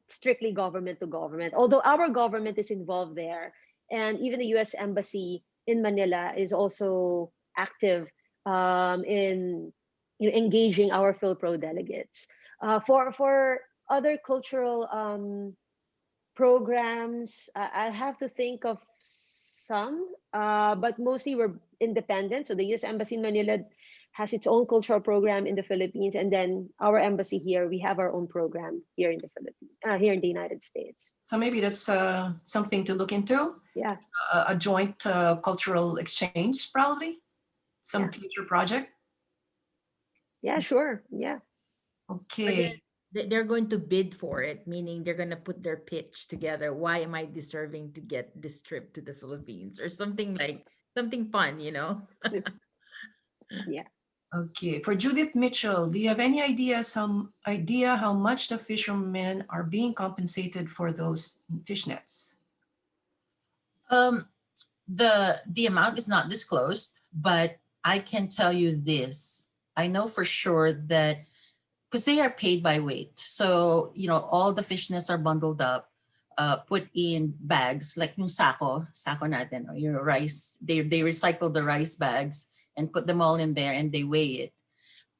strictly government to government, although our government is involved there. And even the US Embassy in Manila is also active in engaging our Philpro delegates. For other cultural programs, I have to think of some, but mostly we're independent. So the U.S. Embassy in Manila has its own cultural program in the Philippines, and then our embassy here, we have our own program here in the Philippines, here in the United States. So maybe that's something to look into, Yeah, a joint cultural exchange, probably, some yeah, future project. yeah, sure, yeah. But then Okay, they're going to bid for it, meaning they're going to put their pitch together. Why am I deserving to get this trip to the Philippines or something like something fun, you know? Yeah. okay. For Judith Mitchell, do you have any idea, some idea how much the fishermen are being compensated for those fish nets? Um, the amount is not disclosed, but I can tell you this. I know for sure that because they are paid by weight. So, all the fish nets are bundled up, put in bags, like yung sako natin, or rice. They recycle the rice bags and put them all in there and they weigh it.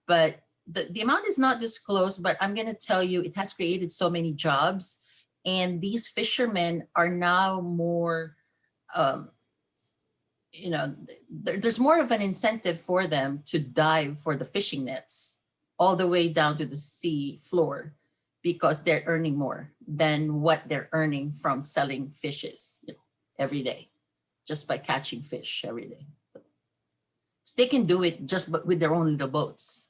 But the amount is not disclosed, but I'm going to tell you, it has created so many jobs. And these fishermen are now more, um, there's more of an incentive for them to dive for the fishing nets all the way down to the sea floor because they're earning more than what they're earning from selling fishes every day, just by catching fish every day. So they can do it just with their own little boats.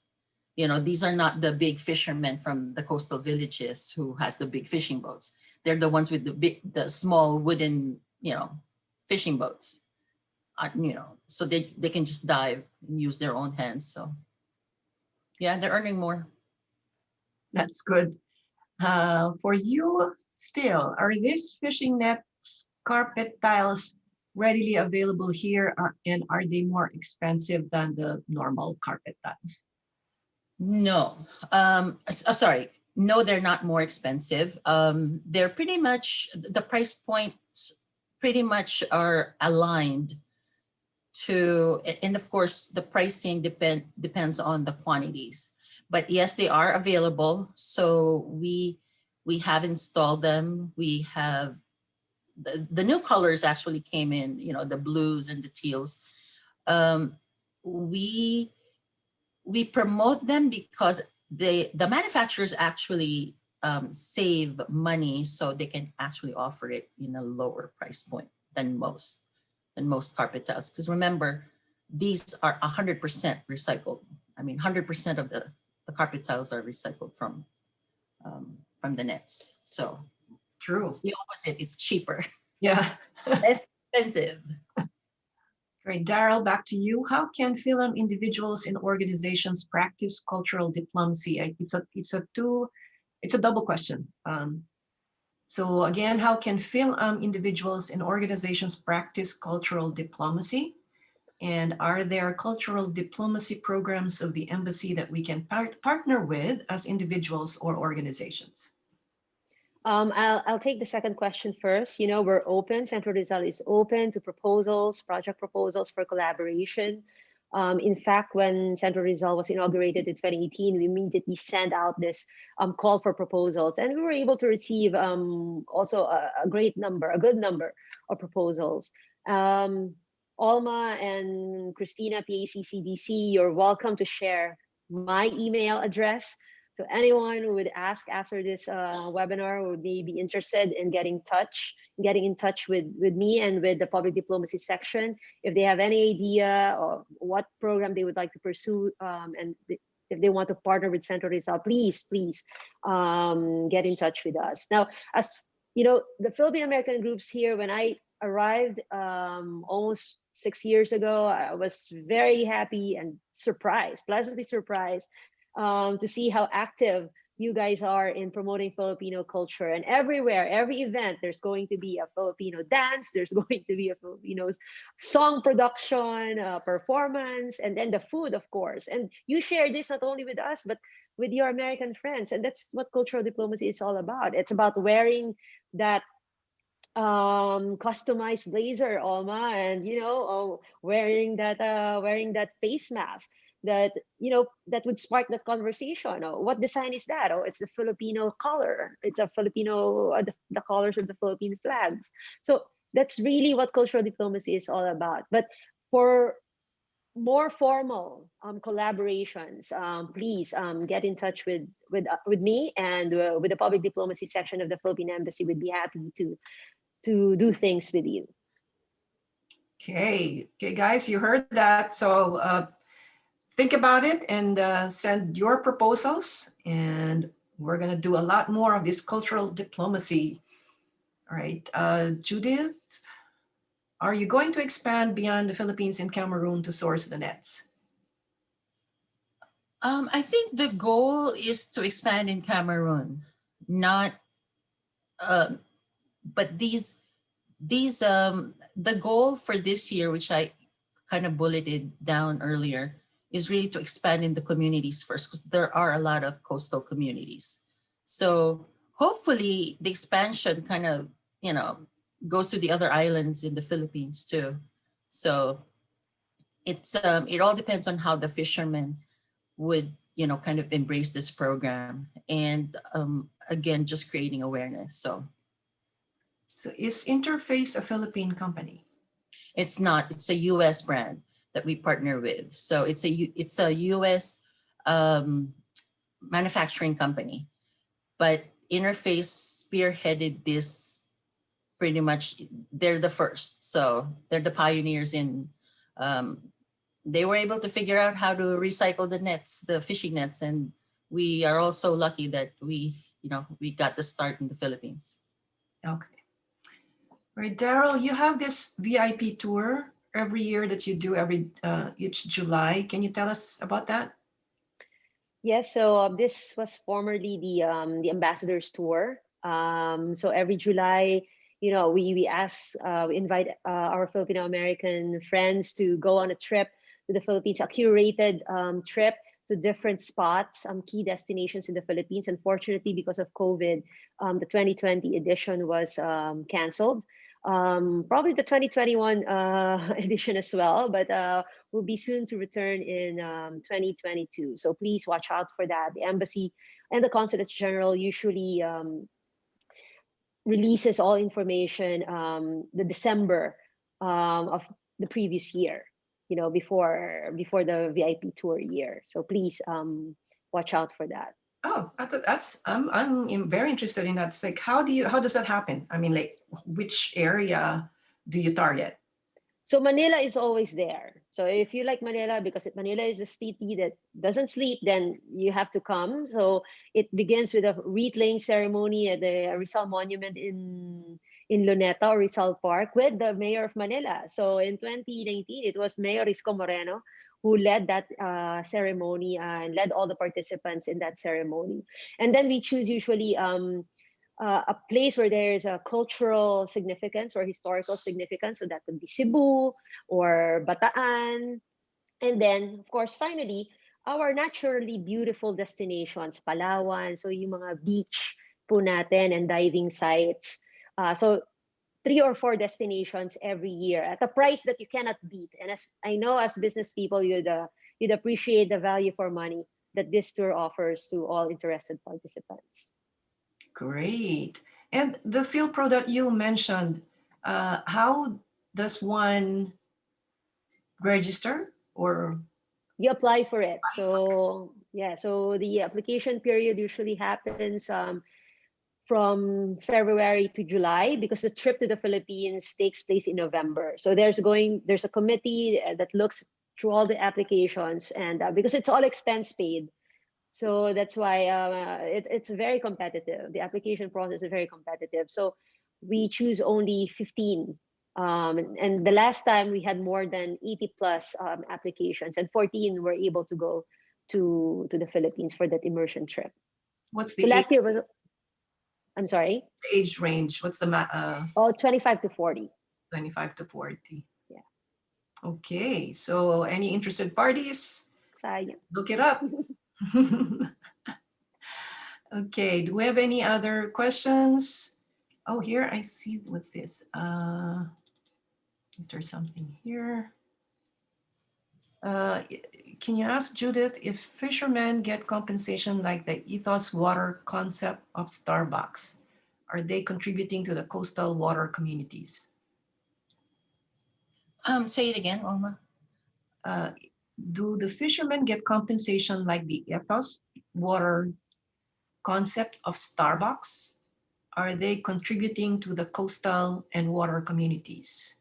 These are not the big fishermen from the coastal villages who has the big fishing boats. They're the ones with the small wooden, fishing boats. So they can just dive and use their own hands. So yeah, they're earning more. That's good. For you, still, are these fishing nets, carpet tiles readily available here, and are they more expensive than the normal carpet tiles? No, sorry. No, they're not more expensive. They're pretty much the price points pretty much are aligned to, and of course the pricing depends on the quantities. But yes, they are available. So we have installed them. We have the new colors actually came in, the blues and the teals. Um, we we promote them because the manufacturers actually save money, so they can actually offer it in a lower price point than most carpet tiles. Because remember, these are 100% recycled. I mean, 100% of the carpet tiles are recycled from the nets. So True. it's the opposite. It's cheaper, Yeah. less expensive. Great. Darrell, back to you. How can film individuals and organizations practice cultural diplomacy? It's a double question. So again, how can film individuals and organizations practice cultural diplomacy? And are there cultural diplomacy programs of the embassy that we can partner with as individuals or organizations? I'll take the second question first. We're open. Centro Rizal is open to proposals, project proposals for collaboration. In fact, when Centro Rizal was inaugurated in 2018, we immediately sent out this call for proposals, and we were able to receive also a good number of proposals. Alma and Christina, PACCDC, you're welcome to share my email address to anyone who would ask after this webinar, would be interested in getting in touch with me and with the public diplomacy section. If they have any idea of what program they would like to pursue, and if they want to partner with Centro Rizal, please get in touch with us. Now, as you know, the Philippine American groups here, when I arrived almost 6 years ago, I was very happy and pleasantly surprised to see how active you guys are in promoting Filipino culture. And everywhere, every event, there's going to be a Filipino dance, there's going to be a Filipino song production, performance, and then the food, of course. And you share this not only with us, but with your American friends. And that's what cultural diplomacy is all about. It's about wearing that customized blazer, Alma, and wearing that face mask. that that would spark the conversation. Oh, what design is that? Oh, it's the Filipino color. It's a Filipino the colors of the Philippine flags. So that's really what cultural diplomacy is all about. But for more formal collaborations, please get in touch with me and with the public diplomacy section of the Philippine Embassy. We'd be happy to do things with you. Okay, guys, you heard that. So think about it and send your proposals, and we're gonna do a lot more of this cultural diplomacy. All right, Judith, are you going to expand beyond the Philippines and Cameroon to source the nets? I think the goal is to expand in Cameroon, not, um, but the goal for this year, which I kind of bulleted down earlier, is really to expand in the communities first, because there are a lot of coastal communities. So hopefully the expansion kind of, goes to the other islands in the Philippines too. So it all depends on how the fishermen would, kind of embrace this program, and again, just creating awareness. So is Interface a Philippine company? It's not. It's a U.S. brand that we partner with. So it's a U.S. Manufacturing company, but Interface spearheaded this pretty much. They're the first, so they're the pioneers in. They were able to figure out how to recycle the nets, the fishing nets, and we are also lucky that we got the start in the Philippines. Okay. All right, Darell, you have this VIP tour every year that you do each July. Can you tell us about that? Yes, so this was formerly the ambassadors tour. So every July, we invite our Filipino American friends to go on a trip to the Philippines, a curated trip to different spots, key destinations in the Philippines. Unfortunately, because of COVID, the 2020 edition was canceled. Probably the 2021 edition as well, but will be soon to return in 2022. So please watch out for that. The embassy and the consulate general usually releases all information the December of the previous year, before the VIP tour year. So please watch out for that. Oh, I'm very interested in that. It's like, how does that happen? I mean, like, which area do you target? So Manila is always there. So if you like Manila, because Manila is a city that doesn't sleep, then you have to come. So it begins with a wreath laying ceremony at the Rizal Monument in Luneta or Rizal Park with the mayor of Manila. So in 2019, it was Mayor Isko Moreno who led that ceremony and led all the participants in that ceremony. And then we choose usually a place where there is a cultural significance or historical significance. So that could be Cebu or Bataan. And then, of course, finally, our naturally beautiful destinations, Palawan, so yung mga beach po natin and diving sites. So 3 or 4 destinations every year at a price that you cannot beat. And as I know, as business people, you'd appreciate the value for money that this tour offers to all interested participants. Great. And the field pro that you mentioned, how does one register or? You apply for it. So yeah, so the application period usually happens from February to July, because the trip to the Philippines takes place in November. So there's a committee that looks through all the applications, and because it's all expense paid, so that's why it's very competitive. The application process is very competitive. So we choose only 15. And the last time we had more than 80 plus applications, and 14 were able to go to the Philippines for that immersion trip. What's So the last year was, I'm sorry? the age range? What's the 25 to 40. 25 to 40? Yeah. Okay, so any interested parties, Sayang. look it up. Okay, do we have any other questions? Oh, here I see, what's this? Is there something here? can you ask Judith if fishermen get compensation like the ethos water concept of Starbucks? Are they contributing to the coastal water communities? Say it again, Alma. Uh, do the fishermen get compensation like the ethos water concept of Starbucks? Are they contributing to the coastal and water communities?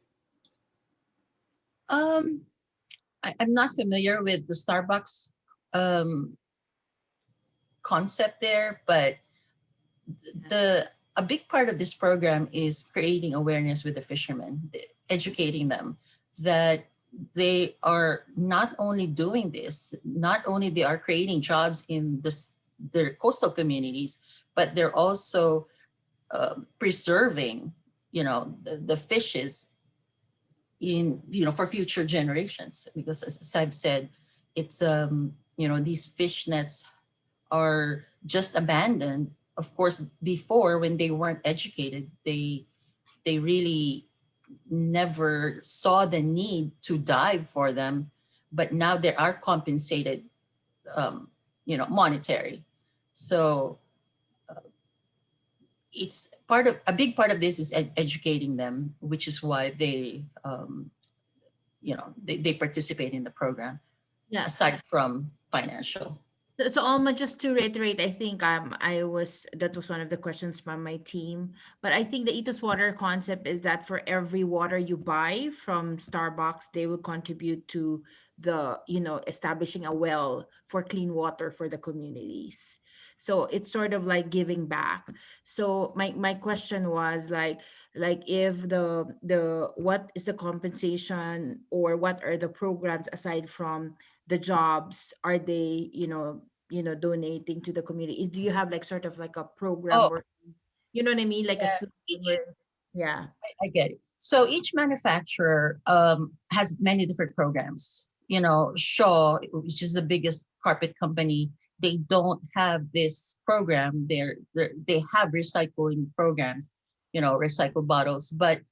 Um, I'm not familiar with the Starbucks um, concept there, but the a big part of this program is creating awareness with the fishermen, educating them that they are not only doing this, not only they are creating jobs in their coastal communities, but they're also preserving, the fishes in, for future generations. Because as I've said, it's these fish nets are just abandoned. Of course, before, when they weren't educated, they really never saw the need to dive for them, but now they are compensated, monetary. So it's part of a big part of this is educating them, which is why they participate in the program, Yeah. aside from financial. So Alma, just to reiterate, I think that was one of the questions from my team. But I think the Ethos Water concept is that for every water you buy from Starbucks, they will contribute to establishing a well for clean water for the communities. So it's sort of like giving back. So my question was like if the what is the compensation, or what are the programs aside from the jobs, are they donating to the community? Do you have like sort of like a program Oh, where, you know what I mean, like a yeah. slogan where, yeah. I get it. So each manufacturer has many different programs. Shaw, which is the biggest carpet company, they don't have this program. They have recycling programs, recycle bottles, but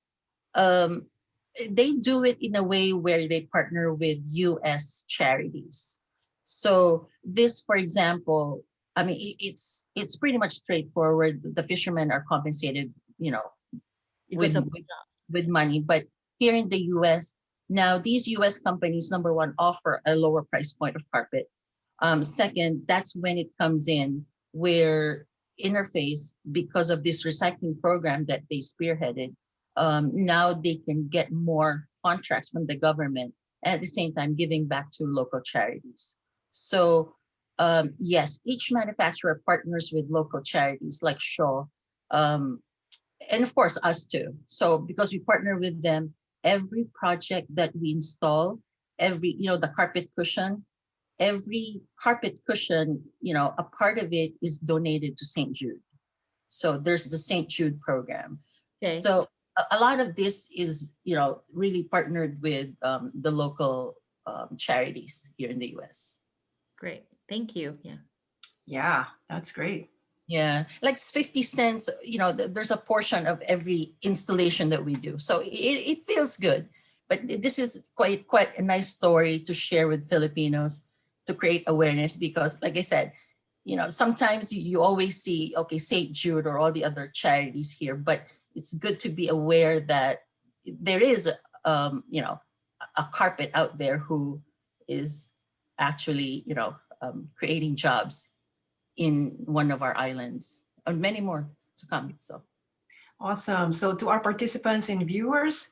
um, they do it in a way where they partner with U.S. charities. So this, for example, I mean, it's pretty much straightforward. The fishermen are compensated, Because with of, with money. But here in the US, now these US companies, number one, offer a lower price point of carpet. Second, that's when it comes in where interface, because of this recycling program that they spearheaded, now they can get more contracts from the government, and at the same time giving back to local charities. So yes, each manufacturer partners with local charities like Shaw, um, and of course us too. So because we partner with them, every project that we install, the carpet cushion, every carpet cushion, a part of it is donated to St. Jude. So there's the St. Jude program. okay, So a lot of this is, really partnered with the local charities here in the US. great, thank you. Yeah. Yeah, that's great. Yeah, like 50 cents, there's a portion of every installation that we do. So it feels good. But this is quite a nice story to share with Filipinos, to create awareness, because like I said, sometimes you always see, okay, St. Jude or all the other charities here, but it's good to be aware that there is, a carpet out there who is actually, creating jobs in one of our islands, and many more to come. So Awesome. So to our participants and viewers,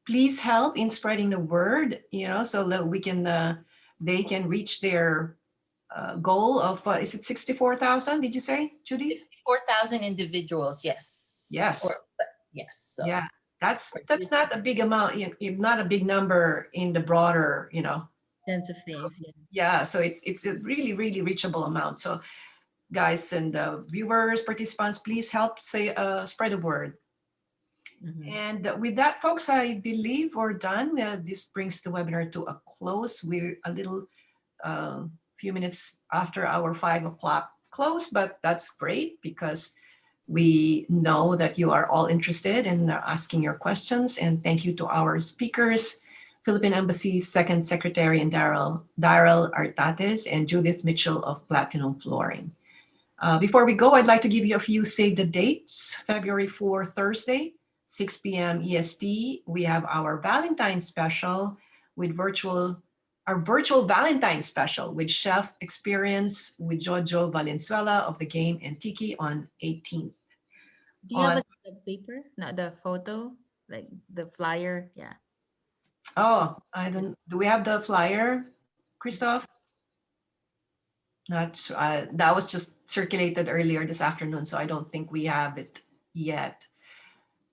please help in spreading the word, so that they can reach their goal of, is it 64,000? Did you say, Judy? 64,000 individuals, yes. Yes. Yes. So Yeah, that's not a big amount, not a big number in the broader, Sense of things. Yeah. yeah. So it's a really, really reachable amount. So guys and viewers, participants, please help spread the word. Mhm. And with that, folks, I believe we're done. This brings the webinar to a close. We're a little few minutes after our 5 o'clock close, but that's great because we know that you are all interested in asking your questions. And thank you to our speakers Philippine Embassy's Second Secretary and Darell Artates, and Judith Mitchell of Platinum Flooring. Before we go, I'd like to give you a few save the dates. February 4, Thursday, 6 p.m. EST, we have our Valentine's special with our virtual Valentine's special with Chef Experience with Jojo Valenzuela of the Game and Tiki on 18th. Do you have the paper? Not the photo, like the flyer? Yeah. Oh, I don't. Do we have the flyer, Christoph? Not sure. That was just circulated earlier this afternoon, so I don't think we have it yet.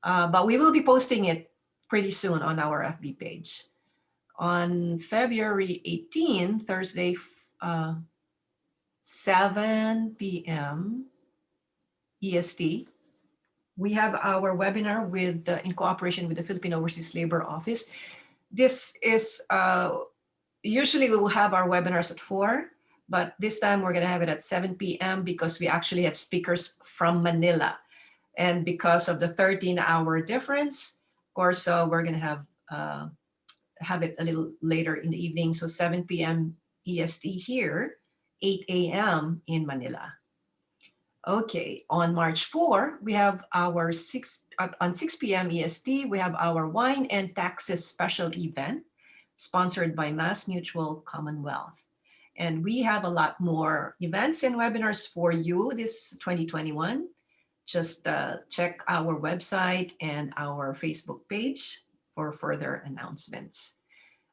But we will be posting it pretty soon on our FB page. On February 18, Thursday, 7 p.m. EST, we have our webinar in cooperation with the Philippine Overseas Labor Office. This is, usually we will have our webinars at 4, but this time we're gonna have it at 7 p.m. because we actually have speakers from Manila. And because of the 13-hour difference, of course, we're gonna have it a little later in the evening. So 7 p.m. EST here, 8 a.m. in Manila. Okay, on March 4, we have our on 6 p.m. EST, we have our Wine and Taxes special event sponsored by Mass Mutual Commonwealth. And we have a lot more events and webinars for you this 2021. Just check our website and our Facebook page for further announcements.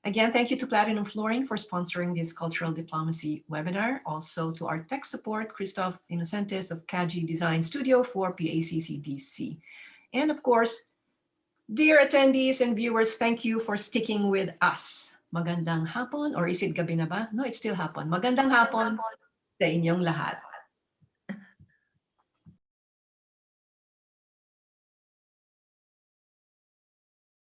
Again, thank you to Platinum Flooring for sponsoring this cultural diplomacy webinar. Also to our tech support, Christoph Innocentes of Kaji Design Studio for PACCDC. And of course, dear attendees and viewers, thank you for sticking with us. Magandang hapon, or is it gabi na ba? No, it's still hapon. Magandang hapon sa inyong lahat.